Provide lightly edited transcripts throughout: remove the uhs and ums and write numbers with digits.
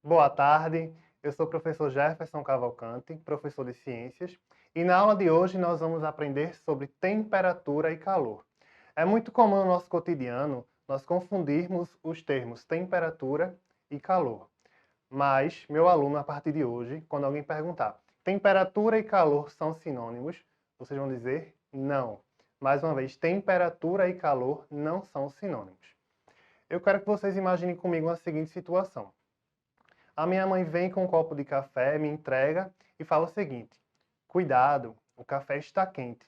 Boa tarde, eu sou o professor Jefferson Cavalcante, professor de Ciências, e na aula de hoje nós vamos aprender sobre temperatura e calor. É muito comum no nosso cotidiano nós confundirmos os termos temperatura e calor. Mas, meu aluno, a partir de hoje, quando alguém perguntar temperatura e calor são sinônimos, vocês vão dizer não. Mais uma vez, temperatura e calor não são sinônimos. Eu quero que vocês imaginem comigo a seguinte situação. A minha mãe vem com um copo de café, me entrega e fala o seguinte: cuidado, o café está quente.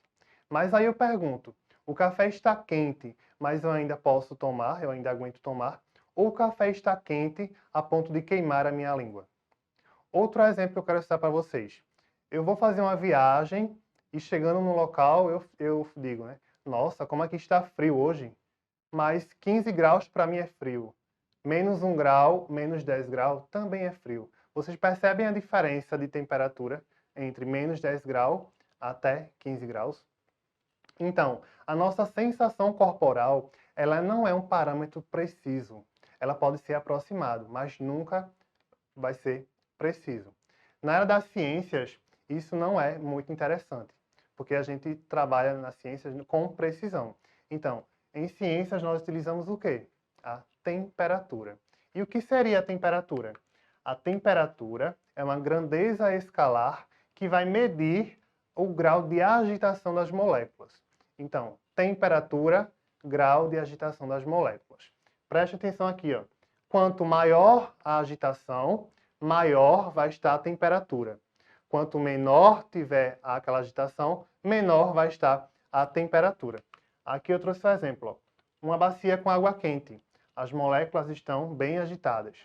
Mas aí eu pergunto: o café está quente, mas eu ainda posso tomar, eu ainda aguento tomar? Ou o café está quente a ponto de queimar a minha língua? Outro exemplo que eu quero citar para vocês. Eu vou fazer uma viagem e chegando no local eu digo, né? Nossa, como aqui está frio hoje. Mas 15 graus para mim é frio. Menos 1 grau, menos 10 graus também é frio. Vocês percebem a diferença de temperatura entre menos 10 graus até 15 graus? Então, a nossa sensação corporal, ela não é um parâmetro preciso. Ela pode ser aproximado, mas nunca vai ser preciso. Na área das ciências, isso não é muito interessante, porque a gente trabalha nas ciências com precisão. Então, em ciências nós utilizamos o quê? A temperatura. E o que seria a temperatura? A temperatura é uma grandeza escalar que vai medir o grau de agitação das moléculas. Então, temperatura, grau de agitação das moléculas. Preste atenção aqui, ó. Quanto maior a agitação, maior vai estar a temperatura. Quanto menor tiver aquela agitação, menor vai estar a temperatura. Aqui eu trouxe um exemplo. Ó. Uma bacia com água quente. As moléculas estão bem agitadas.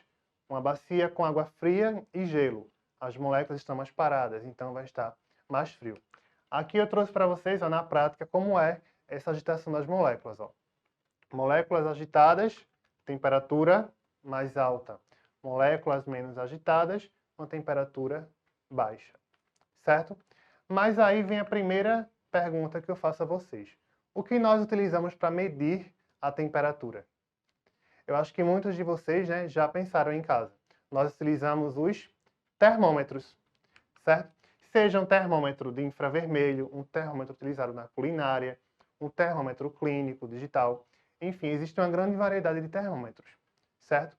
Uma bacia com água fria e gelo. As moléculas estão mais paradas, então vai estar mais frio. Aqui eu trouxe para vocês, ó, na prática, como é essa agitação das moléculas. Ó. Moléculas agitadas, temperatura mais alta. Moléculas menos agitadas, uma temperatura baixa. Certo? Mas aí vem a primeira pergunta que eu faço a vocês. O que nós utilizamos para medir a temperatura? Eu acho que muitos de vocês, né, já pensaram em casa. Nós utilizamos os termômetros, certo? Seja um termômetro de infravermelho, um termômetro utilizado na culinária, um termômetro clínico, digital. Enfim, existe uma grande variedade de termômetros, certo?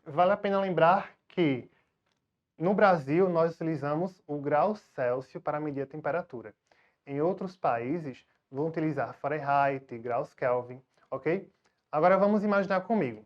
Vale a pena lembrar que no Brasil nós utilizamos o grau Celsius para medir a temperatura. Em outros países vão utilizar Fahrenheit, graus Kelvin, ok? Agora vamos imaginar comigo.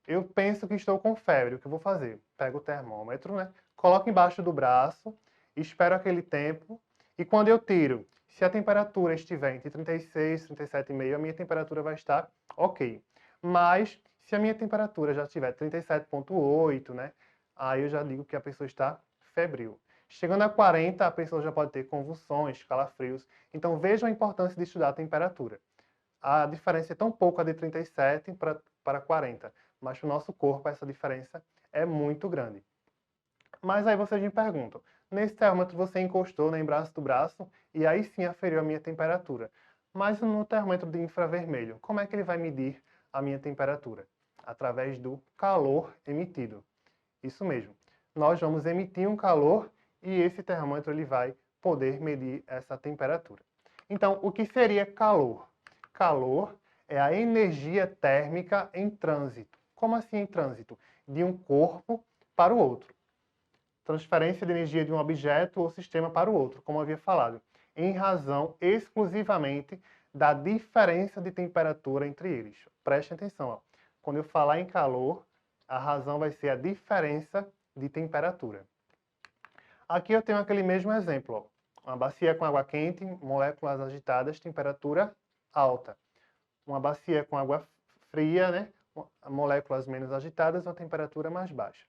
Eu penso que estou com febre, o que eu vou fazer? Pego o termômetro, né? Coloco embaixo do braço, espero aquele tempo, e quando eu tiro, se a temperatura estiver entre 36 e 37,5, a minha temperatura vai estar ok. Mas, se a minha temperatura já estiver 37,8, né? Aí eu já digo que a pessoa está febril. Chegando a 40, a pessoa já pode ter convulsões, calafrios. Então vejam a importância de estudar a temperatura. A diferença é tão pouca de 37 para 40, mas para o nosso corpo essa diferença é muito grande. Mas aí vocês me perguntam, nesse termômetro você encostou, né, em braço do braço e aí sim aferiu a minha temperatura. Mas no termômetro de infravermelho, como é que ele vai medir a minha temperatura? Através do calor emitido. Isso mesmo. Nós vamos emitir um calor e esse termômetro ele vai poder medir essa temperatura. Então, o que seria calor? Calor é a energia térmica em trânsito. Como assim em trânsito? De um corpo para o outro. Transferência de energia de um objeto ou sistema para o outro, como eu havia falado, em razão exclusivamente da diferença de temperatura entre eles. Preste atenção, ó. Quando eu falar em calor, a razão vai ser a diferença de temperatura. Aqui eu tenho aquele mesmo exemplo, ó. Uma bacia com água quente, moléculas agitadas, temperatura alta. Uma bacia com água fria, né? Moléculas menos agitadas, uma temperatura mais baixa.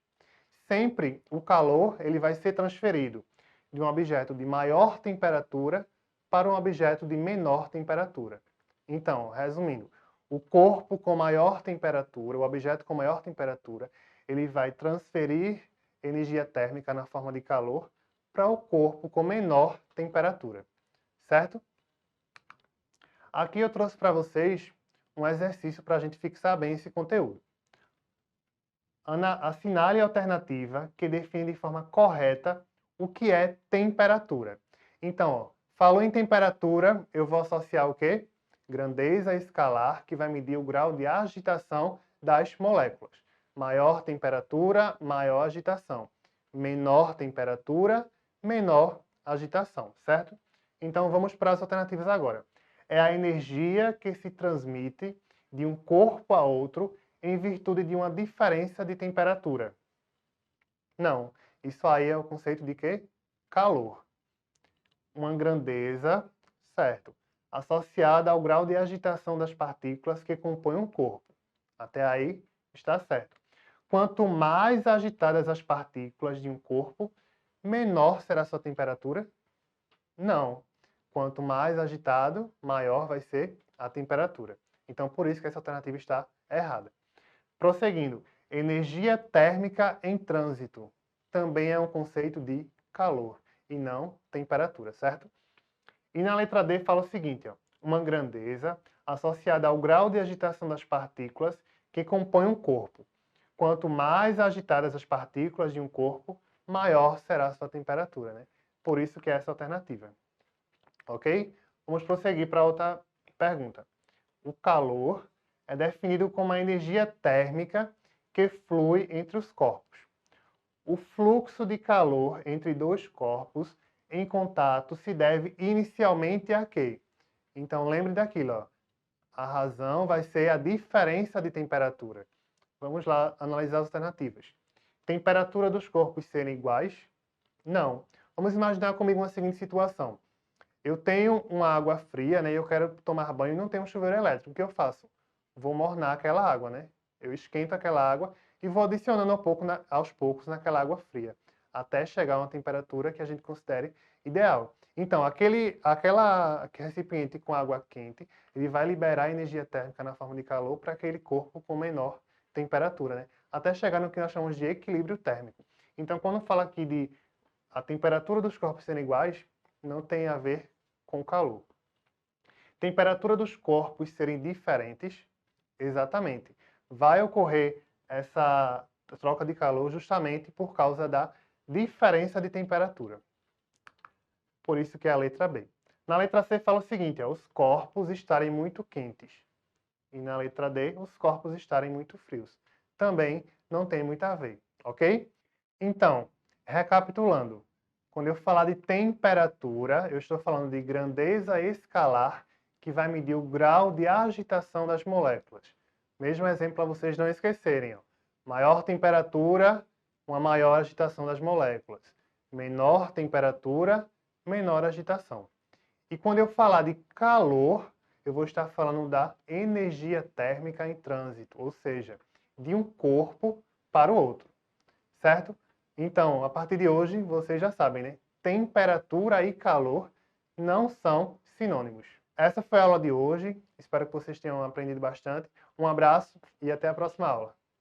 Sempre o calor ele vai ser transferido de um objeto de maior temperatura para um objeto de menor temperatura. Então, resumindo, o corpo com maior temperatura, o objeto com maior temperatura, ele vai transferir energia térmica na forma de calor para o corpo com menor temperatura, certo? Aqui eu trouxe para vocês um exercício para a gente fixar bem esse conteúdo. Assinale a alternativa que define de forma correta o que é temperatura. Então, ó, falou em temperatura, eu vou associar o quê? Grandeza escalar, que vai medir o grau de agitação das moléculas. Maior temperatura, maior agitação. Menor temperatura, menor agitação, certo? Então, vamos para as alternativas agora. É a energia que se transmite de um corpo a outro em virtude de uma diferença de temperatura. Não, isso aí é o conceito de quê? Calor. Uma grandeza, certo, associada ao grau de agitação das partículas que compõem um corpo. Até aí está certo. Quanto mais agitadas as partículas de um corpo, menor será sua temperatura? Não. Quanto mais agitado, maior vai ser a temperatura. Então, por isso que essa alternativa está errada. Prosseguindo, energia térmica em trânsito. Também é um conceito de calor e não temperatura, certo? E na letra D fala o seguinte, ó, uma grandeza associada ao grau de agitação das partículas que compõem um corpo. Quanto mais agitadas as partículas de um corpo, maior será a sua temperatura, né? Por isso que é essa alternativa. Ok? Vamos prosseguir para outra pergunta. O calor é definido como a energia térmica que flui entre os corpos. O fluxo de calor entre dois corpos em contato se deve inicialmente a quê? Então lembre daquilo, ó. A razão vai ser a diferença de temperatura. Vamos lá analisar as alternativas. Temperatura dos corpos serem iguais? Não. Vamos imaginar comigo uma seguinte situação. Eu tenho uma água fria, né, e eu quero tomar banho e não tenho um chuveiro elétrico. O que eu faço? Vou mornar aquela água, né? Eu esquento aquela água e vou adicionando aos poucos naquela água fria, até chegar a uma temperatura que a gente considere ideal. Então, aquele recipiente com água quente, ele vai liberar energia térmica na forma de calor para aquele corpo com menor temperatura, né? Até chegar no que nós chamamos de equilíbrio térmico. Então, quando fala aqui de a temperatura dos corpos serem iguais, não tem a ver com calor. Temperatura dos corpos serem diferentes, exatamente. Vai ocorrer essa troca de calor justamente por causa da diferença de temperatura. Por isso que é a letra B. Na letra C fala o seguinte, os corpos estarem muito quentes. E na letra D, os corpos estarem muito frios. Também não tem muito a ver, ok? Então, recapitulando. Quando eu falar de temperatura, eu estou falando de grandeza escalar, que vai medir o grau de agitação das moléculas. Mesmo exemplo para vocês não esquecerem. Ó. Maior temperatura, uma maior agitação das moléculas. Menor temperatura, menor agitação. E quando eu falar de calor, eu vou estar falando da energia térmica em trânsito, ou seja, de um corpo para o outro, certo? Então, a partir de hoje, vocês já sabem, né? Temperatura e calor não são sinônimos. Essa foi a aula de hoje. Espero que vocês tenham aprendido bastante. Um abraço e até a próxima aula.